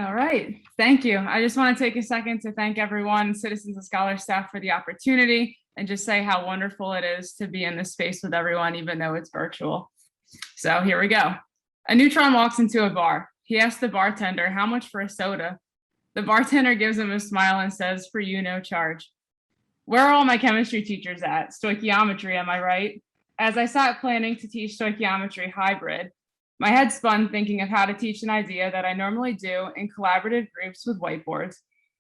All right, thank you. I just want to take a second to thank everyone, Citizens and Scholar staff, for the opportunity and just say how wonderful it is to be in this space with everyone, even though it's virtual. So here we go. A neutron walks into a bar. He asks the bartender, how much for a soda? The bartender gives him a smile and says, for you, no charge. Where are all my chemistry teachers at? Stoichiometry, am I right? As I sat planning to teach stoichiometry hybrid, my head spun thinking of how to teach an idea that I normally do in collaborative groups with whiteboards,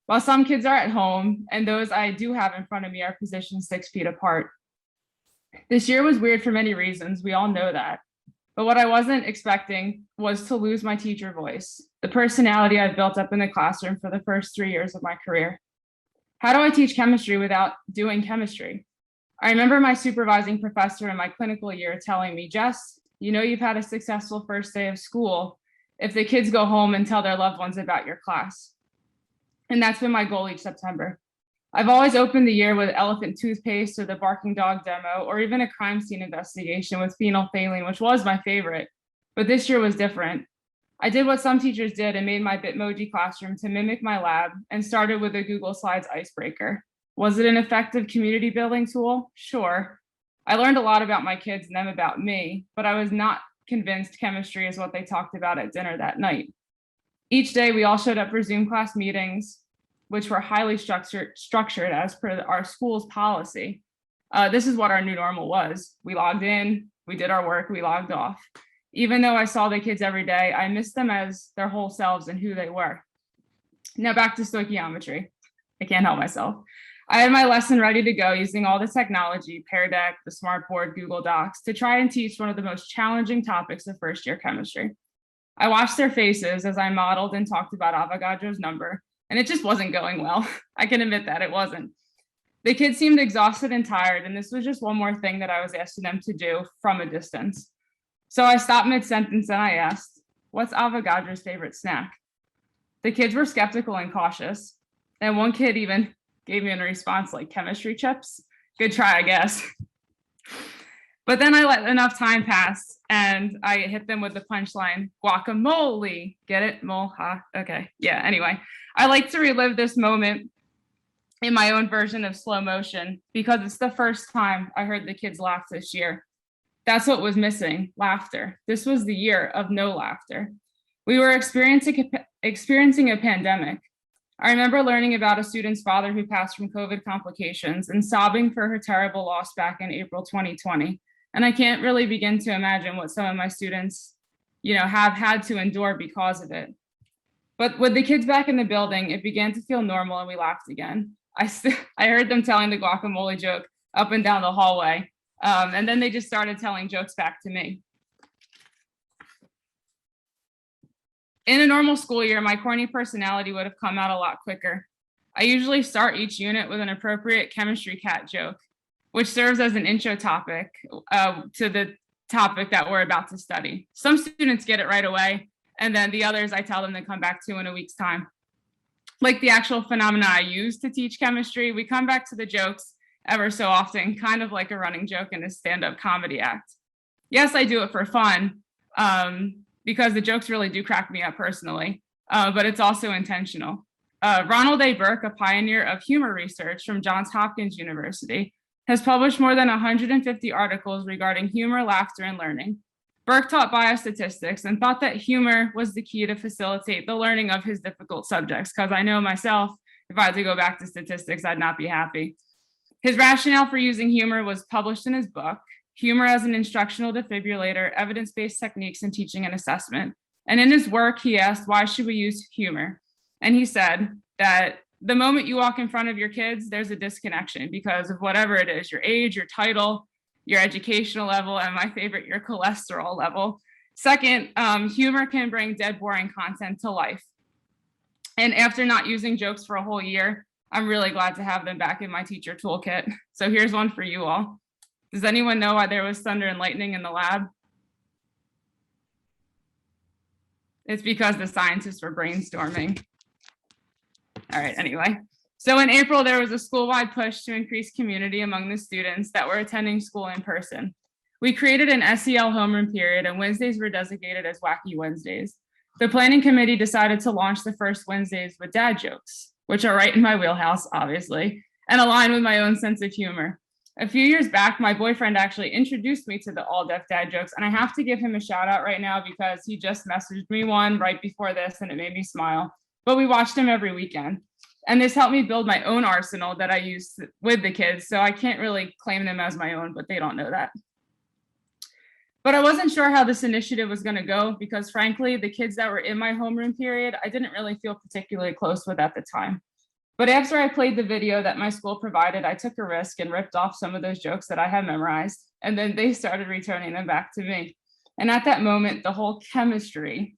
while some kids are at home and those I do have in front of me are positioned 6 feet apart. This year was weird for many reasons, we all know that. But what I wasn't expecting was to lose my teacher voice, the personality I've built up in the classroom for the first 3 years of my career. How do I teach chemistry without doing chemistry? I remember my supervising professor in my clinical year telling me, Jess, you know you've had a successful first day of school if the kids go home and tell their loved ones about your class. And that's been my goal each September. I've always opened the year with elephant toothpaste or the barking dog demo, or even a crime scene investigation with phenolphthalein, which was my favorite. But this year was different. I did what some teachers did and made my Bitmoji classroom to mimic my lab and started with a Google Slides icebreaker. Was it an effective community building tool? Sure. I learned a lot about my kids and them about me, but I was not convinced chemistry is what they talked about at dinner that night. Each day we all showed up for Zoom class meetings, which were highly structured as per our school's policy. This is what our new normal was. We logged in, we did our work, we logged off. Even though I saw the kids every day, I missed them as their whole selves and who they were. Now back to stoichiometry. I can't help myself. I had my lesson ready to go using all the technology, Pear Deck, the Smartboard, Google Docs, to try and teach one of the most challenging topics of first year chemistry. I watched their faces as I modeled and talked about Avogadro's number, and it just wasn't going well. I can admit that it wasn't. The kids seemed exhausted and tired, and this was just one more thing that I was asking them to do from a distance. So I stopped mid-sentence and I asked, what's Avogadro's favorite snack? The kids were skeptical and cautious, and one kid even gave me a response like chemistry chips. Good try, I guess. But then I let enough time pass and I hit them with the punchline, guacamole. Get it? Mole, ha? Okay. Yeah, anyway. I like to relive this moment in my own version of slow motion because it's the first time I heard the kids laugh this year. That's what was missing, laughter. This was the year of no laughter. We were experiencing a pandemic. I remember learning about a student's father who passed from COVID complications and sobbing for her terrible loss back in April 2020. And I can't really begin to imagine what some of my students, have had to endure because of it. But with the kids back in the building, it began to feel normal and we laughed again. I heard them telling the guacamole joke up and down the hallway. And then they just started telling jokes back to me. In a normal school year, my corny personality would have come out a lot quicker. I usually start each unit with an appropriate chemistry cat joke, which serves as an intro topic to the topic that we're about to study. Some students get it right away, and then the others I tell them to come back to in a week's time. Like the actual phenomena I use to teach chemistry, we come back to the jokes ever so often, kind of like a running joke in a stand-up comedy act. Yes, I do it for fun, because the jokes really do crack me up personally, but it's also intentional. Ronald A. Burke, a pioneer of humor research from Johns Hopkins University, has published more than 150 articles regarding humor, laughter, and learning. Burke taught biostatistics and thought that humor was the key to facilitate the learning of his difficult subjects, because I know myself, if I had to go back to statistics, I'd not be happy. His rationale for using humor was published in his book, Humor as an Instructional Defibrillator, Evidence-Based Techniques in Teaching and Assessment. And in his work, he asked, why should we use humor? And he said that the moment you walk in front of your kids, there's a disconnection because of whatever it is, your age, your title, your educational level, and my favorite, your cholesterol level. Second, humor can bring dead, boring content to life. And after not using jokes for a whole year, I'm really glad to have them back in my teacher toolkit. So here's one for you all. Does anyone know why there was thunder and lightning in the lab? It's because the scientists were brainstorming. All right, anyway. So in April, there was a school-wide push to increase community among the students that were attending school in person. We created an SEL homeroom period, and Wednesdays were designated as Wacky Wednesdays. The planning committee decided to launch the first Wednesdays with dad jokes, which are right in my wheelhouse, obviously, and align with my own sense of humor. A few years back, my boyfriend actually introduced me to the all deaf dad jokes, and I have to give him a shout out right now because he just messaged me one right before this and it made me smile. But we watched him every weekend. And this helped me build my own arsenal that I use with the kids. So I can't really claim them as my own, but they don't know that. But I wasn't sure how this initiative was going to go because frankly, the kids that were in my homeroom period, I didn't really feel particularly close with at the time. But after I played the video that my school provided, I took a risk and ripped off some of those jokes that I had memorized. And then they started returning them back to me. And at that moment, the whole chemistry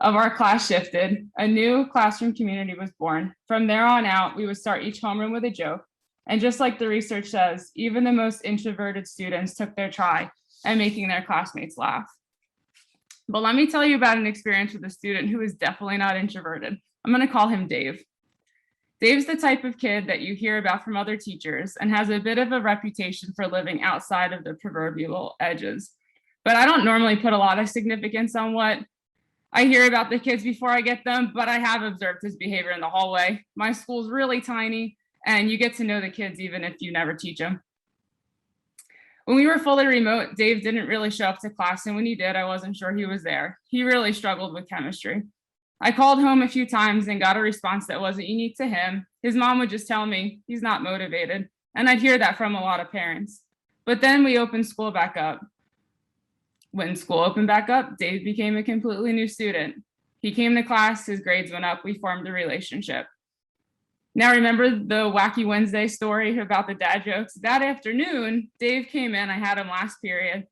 of our class shifted. A new classroom community was born. From there on out, we would start each homeroom with a joke. And just like the research says, even the most introverted students took their try at making their classmates laugh. But let me tell you about an experience with a student who is definitely not introverted. I'm going to call him Dave. Dave's the type of kid that you hear about from other teachers and has a bit of a reputation for living outside of the proverbial edges. But I don't normally put a lot of significance on what I hear about the kids before I get them, but I have observed his behavior in the hallway. My school's really tiny, and you get to know the kids even if you never teach them. When we were fully remote, Dave didn't really show up to class, and when he did, I wasn't sure he was there. He really struggled with chemistry. I called home a few times and got a response that wasn't unique to him. His mom would just tell me he's not motivated, and I'd hear that from a lot of parents. But then we opened school back up. When school opened back up, Dave became a completely new student. He came to class, his grades went up, we formed a relationship. Now remember the Wacky Wednesday story about the dad jokes? That afternoon, Dave came in, I had him last period,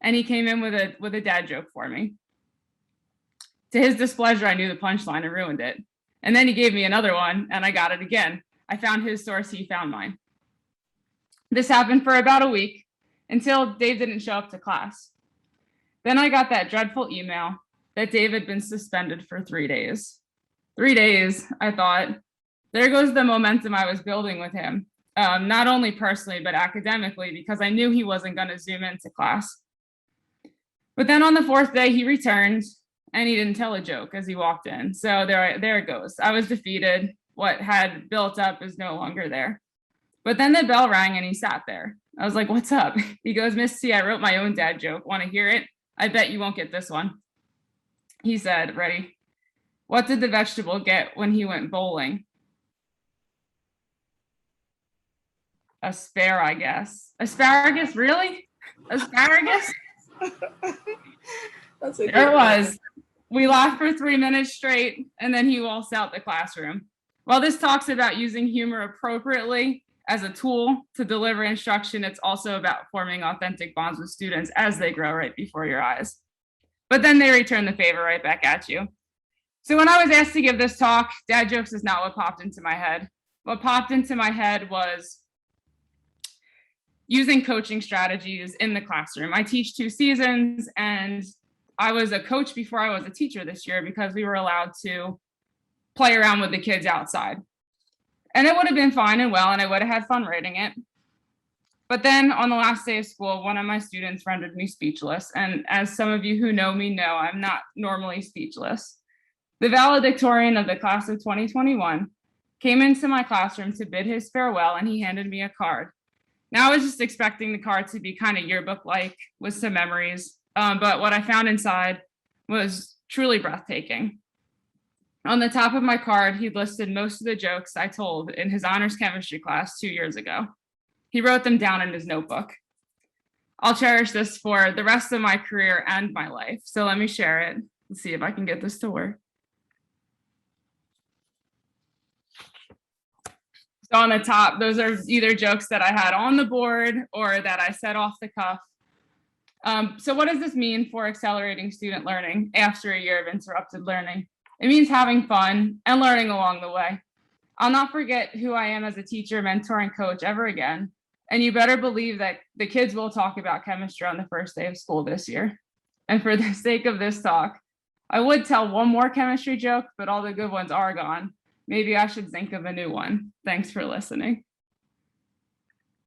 and he came in with a dad joke for me. To his displeasure, I knew the punchline and ruined it. And then he gave me another one, and I got it again. I found his source, he found mine. This happened for about a week until Dave didn't show up to class. Then I got that dreadful email that Dave had been suspended for 3 days. 3 days, I thought, there goes the momentum I was building with him, not only personally, but academically, because I knew he wasn't going to zoom into class. But then on the 4th day, he returned, and he didn't tell a joke as he walked in. So there it goes. I was defeated. What had built up is no longer there. But then the bell rang, and he sat there. I was like, what's up? He goes, Miss C, I wrote my own dad joke. Want to hear it? I bet you won't get this one. He said, ready? What did the vegetable get when he went bowling? A spare, I guess. Asparagus, really? Asparagus? There it was. We laughed for 3 minutes straight, and then he waltzed out the classroom. While this talks about using humor appropriately as a tool to deliver instruction, it's also about forming authentic bonds with students as they grow right before your eyes. But then they return the favor right back at you. So when I was asked to give this talk, dad jokes is not what popped into my head. What popped into my head was using coaching strategies in the classroom. I teach 2 seasons, and I was a coach before I was a teacher this year because we were allowed to play around with the kids outside. And it would have been fine and well, and I would have had fun writing it. But then on the last day of school, one of my students rendered me speechless. And as some of you who know me know, I'm not normally speechless. The valedictorian of the class of 2021 came into my classroom to bid his farewell, and he handed me a card. Now I was just expecting the card to be kind of yearbook-like with some memories. But what I found inside was truly breathtaking. On the top of my card, he listed most of the jokes I told in his honors chemistry class 2 years ago. He wrote them down in his notebook. I'll cherish this for the rest of my career and my life. So let me share it and see if I can get this to work. So on the top, those are either jokes that I had on the board or that I said off the cuff. So what does this mean for accelerating student learning after a year of interrupted learning? It means having fun and learning along the way. I'll not forget who I am as a teacher, mentor, and coach ever again. And you better believe that the kids will talk about chemistry on the first day of school this year. And for the sake of this talk, I would tell one more chemistry joke, but all the good ones are gone. Maybe I should think of a new one. Thanks for listening.